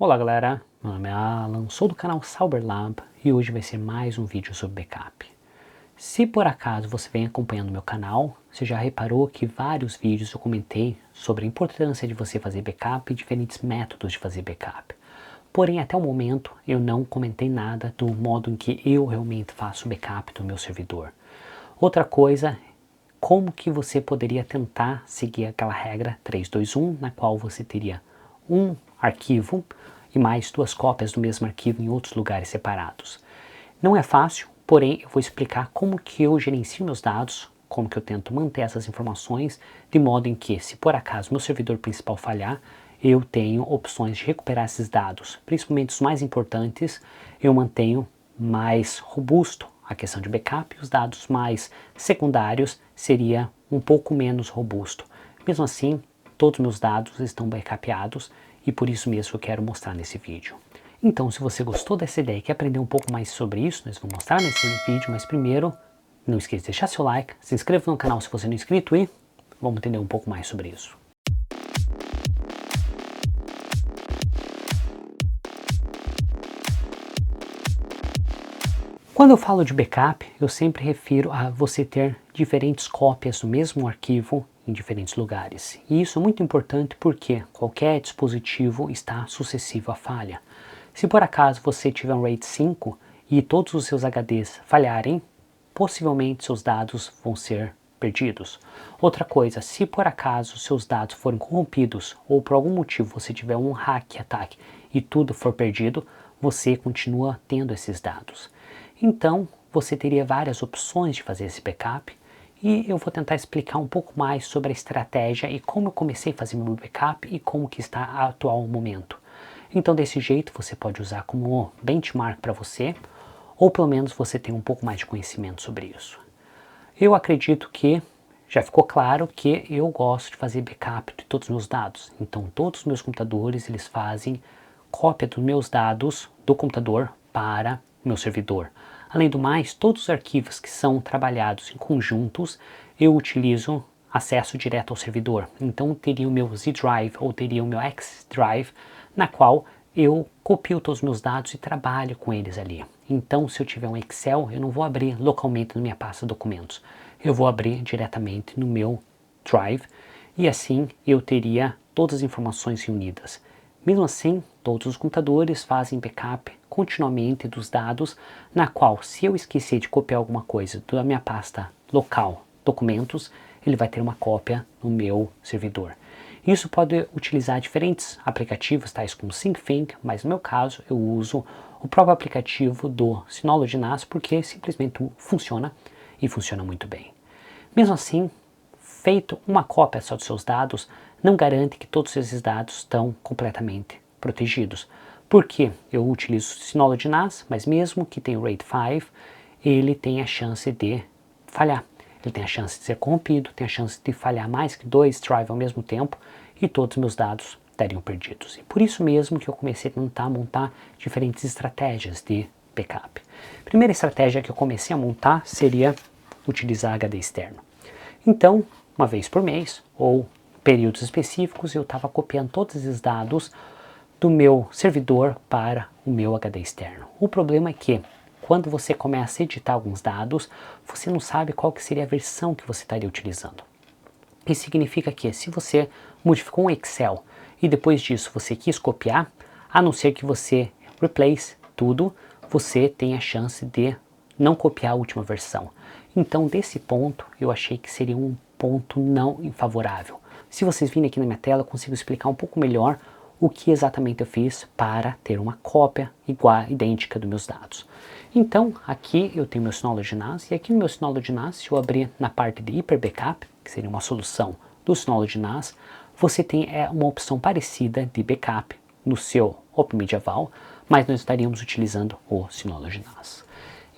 Olá galera, meu nome é Alan, sou do canal Sauberlab e hoje vai ser mais um vídeo sobre backup. Se por acaso você vem acompanhando meu canal, você já reparou que vários vídeos eu comentei sobre a importância de você fazer backup e diferentes métodos de fazer backup. Porém, até o momento eu não comentei nada do modo em que eu realmente faço backup do meu servidor. Outra coisa, como que você poderia tentar seguir aquela regra 3-2-1, na qual você teria um arquivo e mais duas cópias do mesmo arquivo em outros lugares separados. Não é fácil, porém eu vou explicar como que eu gerencio meus dados, como que eu tento manter essas informações, de modo em que, se por acaso meu servidor principal falhar, eu tenho opções de recuperar esses dados, principalmente os mais importantes, eu mantenho mais robusto a questão de backup, e os dados mais secundários seria um pouco menos robusto. Mesmo assim, todos os meus dados estão backupeados e por isso mesmo eu quero mostrar nesse vídeo. Então, se você gostou dessa ideia e quer aprender um pouco mais sobre isso, nós vamos mostrar nesse vídeo, mas primeiro, não esqueça de deixar seu like, se inscreva no canal se você não é inscrito e vamos entender um pouco mais sobre isso. Quando eu falo de backup, eu sempre refiro a você ter diferentes cópias do mesmo arquivo em diferentes lugares. E isso é muito importante porque qualquer dispositivo está suscetível à falha. Se por acaso você tiver um RAID 5 e todos os seus HDs falharem, possivelmente seus dados vão ser perdidos. Outra coisa, se por acaso seus dados forem corrompidos ou por algum motivo você tiver um hack ataque e tudo for perdido, você continua tendo esses dados. Então, você teria várias opções de fazer esse backup e eu vou tentar explicar um pouco mais sobre a estratégia e como eu comecei a fazer meu backup e como que está o atual momento. Então, desse jeito, você pode usar como benchmark para você, ou pelo menos você tem um pouco mais de conhecimento sobre isso. Eu acredito que já ficou claro que eu gosto de fazer backup de todos os meus dados. Então, todos os meus computadores, eles fazem cópia dos meus dados do computador para o meu servidor. Além do mais, todos os arquivos que são trabalhados em conjuntos, eu utilizo acesso direto ao servidor. Então, teria o meu Z Drive ou teria o meu X Drive, na qual eu copio todos os meus dados e trabalho com eles ali. Então, se eu tiver um Excel, eu não vou abrir localmente na minha pasta documentos. Eu vou abrir diretamente no meu Drive e assim eu teria todas as informações reunidas. Mesmo assim, todos os computadores fazem backup continuamente dos dados, na qual, se eu esquecer de copiar alguma coisa da minha pasta local, documentos, ele vai ter uma cópia no meu servidor. Isso pode utilizar diferentes aplicativos, tais como SyncThing, mas no meu caso eu uso o próprio aplicativo do Synology NAS, porque simplesmente funciona e funciona muito bem. Mesmo assim, feito uma cópia só dos seus dados, não garante que todos esses dados estão completamente protegidos. Porque eu utilizo o Synology NAS, mas mesmo que tenha o RAID 5, ele tem a chance de falhar. Ele tem a chance de ser corrompido, tem a chance de falhar mais que 2 drives ao mesmo tempo e todos os meus dados estariam perdidos. E por isso mesmo que eu comecei a tentar montar diferentes estratégias de backup. A primeira estratégia que eu comecei a montar seria utilizar HD externo. Então, uma vez por mês ou períodos específicos, eu estava copiando todos esses dados do meu servidor para o meu HD externo. O problema é que quando você começa a editar alguns dados, você não sabe qual que seria a versão que você estaria utilizando. Isso significa que se você modificou um Excel e depois disso você quis copiar, a não ser que você replace tudo, você tem a chance de não copiar a última versão. Então, desse ponto, eu achei que seria um ponto não favorável. Se vocês virem aqui na minha tela, eu consigo explicar um pouco melhor o que exatamente eu fiz para ter uma cópia igual, idêntica dos meus dados. Então, aqui eu tenho meu Synology NAS, e aqui no meu Synology NAS, se eu abrir na parte de Hyper Backup, que seria uma solução do Synology NAS, você tem uma opção parecida de backup no seu Open Medieval, mas nós estaríamos utilizando o Synology NAS.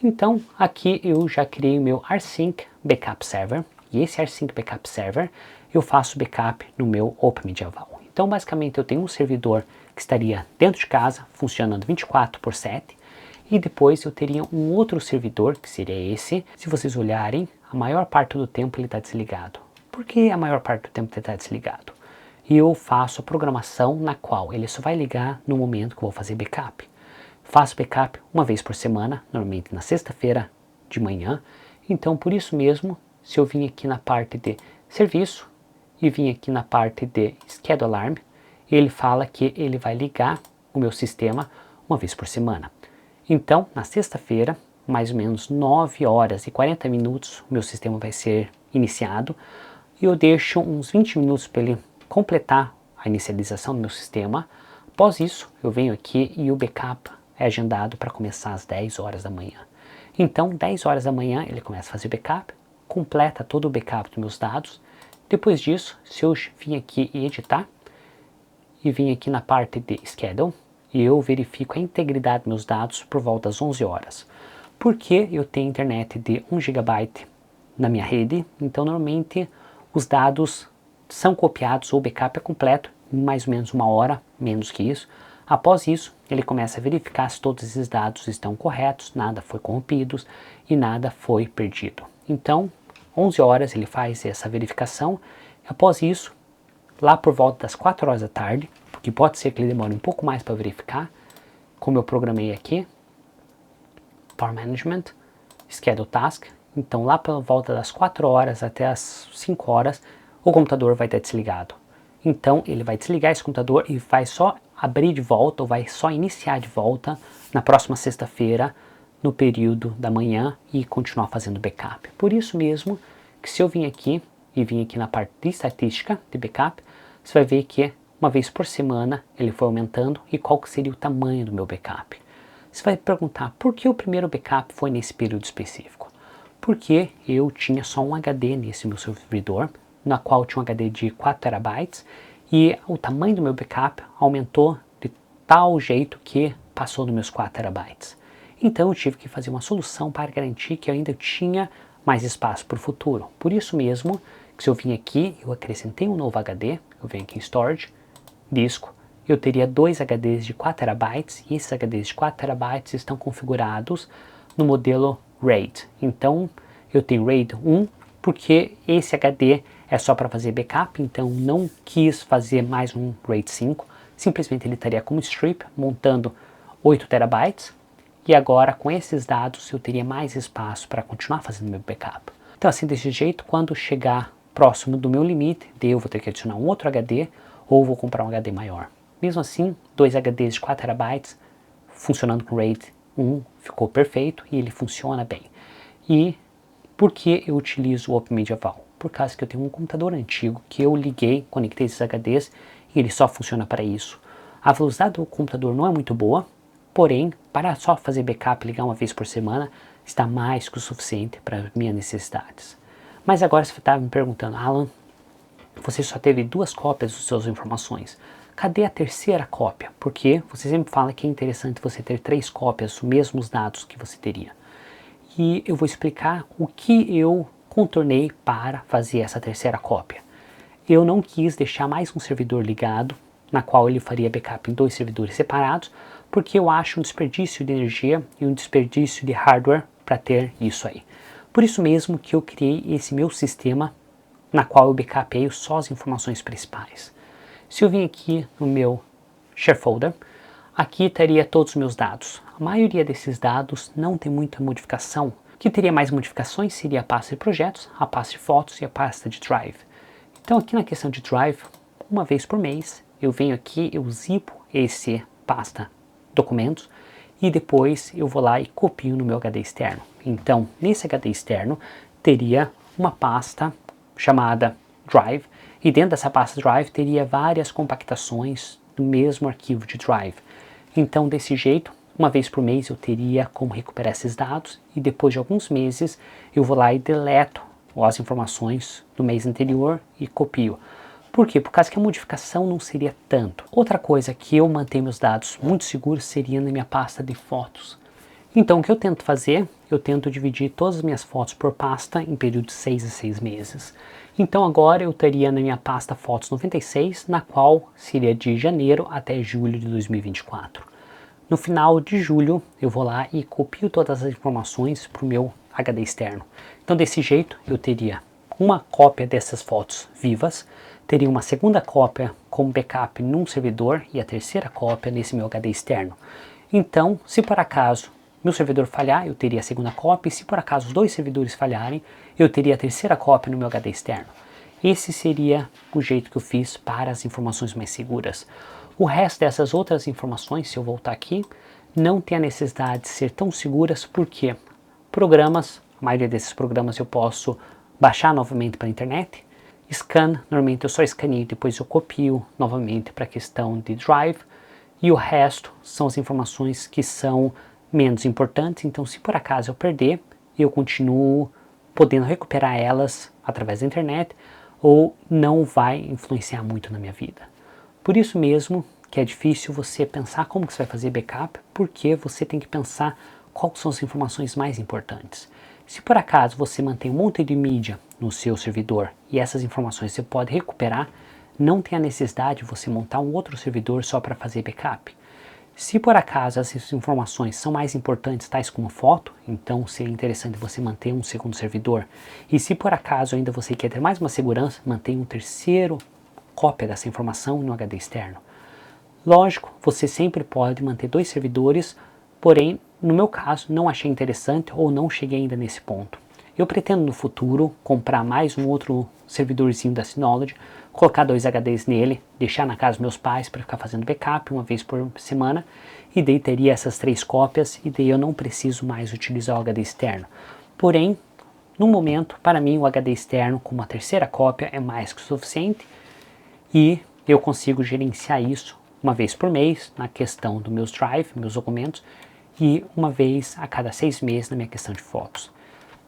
Então, aqui eu já criei o meu rsync Backup Server, e esse rsync Backup Server eu faço backup no meu Open Medieval. Então, basicamente, eu tenho um servidor que estaria dentro de casa, funcionando 24/7, e depois eu teria um outro servidor, que seria esse. Se vocês olharem, a maior parte do tempo ele está desligado. Por que a maior parte do tempo ele está desligado? e eu faço a programação na qual ele só vai ligar no momento que eu vou fazer backup. Faço backup uma vez por semana, normalmente na sexta-feira de manhã. Então, por isso mesmo, se eu vim aqui na parte de serviço e vim aqui na parte de schedule alarm, ele fala que ele vai ligar o meu sistema uma vez por semana. Então, na sexta-feira, mais ou menos 9 horas e 40 minutos, o meu sistema vai ser iniciado e eu deixo uns 20 minutos para ele completar a inicialização do meu sistema. Após isso, eu venho aqui e o backup é agendado para começar às 10 horas da manhã. Então, 10 horas da manhã ele começa a fazer o backup, completa todo o backup dos meus dados. Depois disso, se eu vim aqui e editar, e vim aqui na parte de schedule, e eu verifico a integridade dos meus dados por volta das 11 horas. Porque eu tenho internet de 1 GB na minha rede, então normalmente os dados são copiados ou o backup é completo em mais ou menos 1 hora, menos que isso. Após isso, ele começa a verificar se todos esses dados estão corretos, nada foi corrompido e nada foi perdido. Então, 11 horas ele faz essa verificação. Após isso, lá por volta das 4 horas da tarde, porque pode ser que ele demore um pouco mais para verificar, como eu programei aqui, Power Management, Schedule Task. Então, lá por volta das 4 horas até as 5 horas, o computador vai estar desligado. Então, ele vai desligar esse computador e vai só abrir de volta, ou vai só iniciar de volta na próxima sexta-feira, no período da manhã, e continuar fazendo backup. Por isso mesmo, que se eu vim aqui na parte de estatística de backup, você vai ver que uma vez por semana ele foi aumentando e qual que seria o tamanho do meu backup. Você vai perguntar, por que o primeiro backup foi nesse período específico? Porque eu tinha só um HD nesse meu servidor, na qual tinha um HD de 4 TB, e o tamanho do meu backup aumentou de tal jeito que passou dos meus 4 TB. Então eu tive que fazer uma solução para garantir que eu ainda tinha mais espaço para o futuro. Por isso mesmo, que se eu vim aqui, eu acrescentei um novo HD, eu venho aqui em Storage, Disco, eu teria 2 HDs de 4 TB, e esses HDs de 4 TB estão configurados no modelo RAID. Então, eu tenho RAID 1, porque esse HD é só para fazer backup, então não quis fazer mais um RAID 5, simplesmente ele estaria como strip, montando 8 TB, e agora com esses dados eu teria mais espaço para continuar fazendo meu backup. Então assim, desse jeito, quando chegar próximo do meu limite, eu vou ter que adicionar um outro HD, ou vou comprar um HD maior. Mesmo assim, 2 HDs de 4 TB, funcionando com RAID 1, ficou perfeito e ele funciona bem. E por que eu utilizo o Open Media Val? Por causa que eu tenho um computador antigo que eu liguei, conectei esses HDs e ele só funciona para isso. A velocidade do computador não é muito boa, porém, para só fazer backup e ligar uma vez por semana, está mais que o suficiente para minhas necessidades. Mas agora você está me perguntando, Alan, você só teve 2 cópias das suas informações. Cadê a terceira cópia? Porque você sempre fala que é interessante você ter 3 cópias dos mesmos dados que você teria. E eu vou explicar o que eu contornei para fazer essa terceira cópia. Eu não quis deixar mais um servidor ligado, na qual ele faria backup em 2 servidores separados, porque eu acho um desperdício de energia e um desperdício de hardware para ter isso aí. Por isso mesmo que eu criei esse meu sistema, na qual eu backupei só as informações principais. Se eu vim aqui no meu Share Folder, aqui estaria todos os meus dados. A maioria desses dados não tem muita modificação. O que teria mais modificações seria a pasta de projetos, a pasta de fotos e a pasta de Drive. Então aqui na questão de Drive, uma vez por mês, eu venho aqui, eu zipo esse pasta documentos e depois eu vou lá e copio no meu HD externo. Então, nesse HD externo, teria uma pasta chamada Drive, e dentro dessa pasta Drive teria várias compactações do mesmo arquivo de Drive. Então, desse jeito, uma vez por mês eu teria como recuperar esses dados, e depois de alguns meses eu vou lá e deleto as informações do mês anterior e copio. Por quê? Por causa que a modificação não seria tanto. Outra coisa que eu mantenho meus dados muito seguros seria na minha pasta de fotos. Então o que eu tento fazer? Eu tento dividir todas as minhas fotos por pasta em período de 6 a 6 meses. Então agora eu teria na minha pasta Fotos 96, na qual seria de janeiro até julho de 2024. No final de julho eu vou lá e copio todas as informações para o meu HD externo. Então desse jeito eu teria uma cópia dessas fotos vivas, teria uma segunda cópia como backup num servidor e a terceira cópia nesse meu HD externo. Então, se por acaso meu servidor falhar, eu teria a segunda cópia, e se por acaso os dois servidores falharem, eu teria a terceira cópia no meu HD externo. Esse seria o jeito que eu fiz para as informações mais seguras. O resto dessas outras informações, se eu voltar aqui, não tem a necessidade de ser tão seguras, porque programas, a maioria desses programas eu posso baixar novamente para a internet. Scan, normalmente eu só escaneio e depois eu copio novamente para a questão de drive. E o resto são as informações que são menos importantes, então se por acaso eu perder, eu continuo podendo recuperar elas através da internet, ou não vai influenciar muito na minha vida. Por isso mesmo que é difícil você pensar como que você vai fazer backup, porque você tem que pensar quais são as informações mais importantes. Se por acaso você mantém um monte de mídia no seu servidor e essas informações você pode recuperar, não tem a necessidade de você montar um outro servidor só para fazer backup. Se por acaso essas informações são mais importantes, tais como foto, então seria interessante você manter um segundo servidor. E se por acaso ainda você quer ter mais uma segurança, mantenha um terceiro cópia dessa informação no HD externo. Lógico, você sempre pode manter dois servidores, porém, no meu caso, não achei interessante ou não cheguei ainda nesse ponto. Eu pretendo no futuro comprar mais um outro servidorzinho da Synology, colocar 2 HDs nele, deixar na casa dos meus pais para ficar fazendo backup uma vez por semana, e daí teria essas 3 cópias, e daí eu não preciso mais utilizar o HD externo. Porém, no momento, para mim o HD externo com uma terceira cópia é mais que o suficiente, e eu consigo gerenciar isso uma vez por mês na questão dos meus drive, meus documentos, e uma vez a cada 6 meses na minha questão de fotos.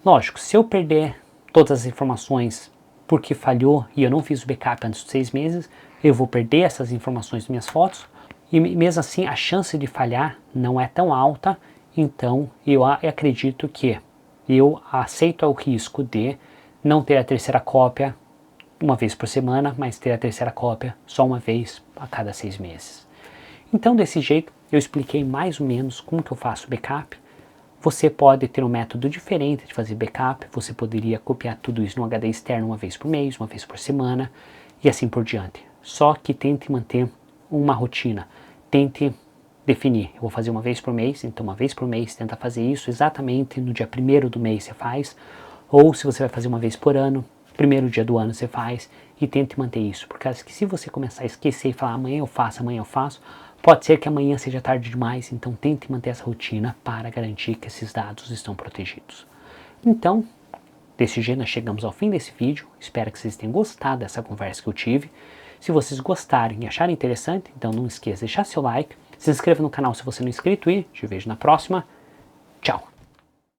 Lógico, se eu perder todas as informações porque falhou e eu não fiz o backup antes de 6 meses, eu vou perder essas informações das minhas fotos, e mesmo assim a chance de falhar não é tão alta, então eu acredito que eu aceito o risco de não ter a terceira cópia uma vez por semana, mas ter a terceira cópia só uma vez a cada 6 meses. Então desse jeito eu expliquei mais ou menos como que eu faço backup. Você pode ter um método diferente de fazer backup, você poderia copiar tudo isso no HD externo uma vez por mês, uma vez por semana e assim por diante. Só que tente manter uma rotina, tente definir, eu vou fazer uma vez por mês, então uma vez por mês tenta fazer isso exatamente no dia 1º do mês você faz, ou se você vai fazer uma vez por ano, 1º dia do ano você faz, e tente manter isso, porque se você começar a esquecer e falar amanhã eu faço, pode ser que amanhã seja tarde demais, então tente manter essa rotina para garantir que esses dados estão protegidos. Então, desse jeito nós chegamos ao fim desse vídeo, espero que vocês tenham gostado dessa conversa que eu tive. Se vocês gostarem e acharem interessante, então não esqueça de deixar seu like, se inscreva no canal se você não é inscrito e te vejo na próxima.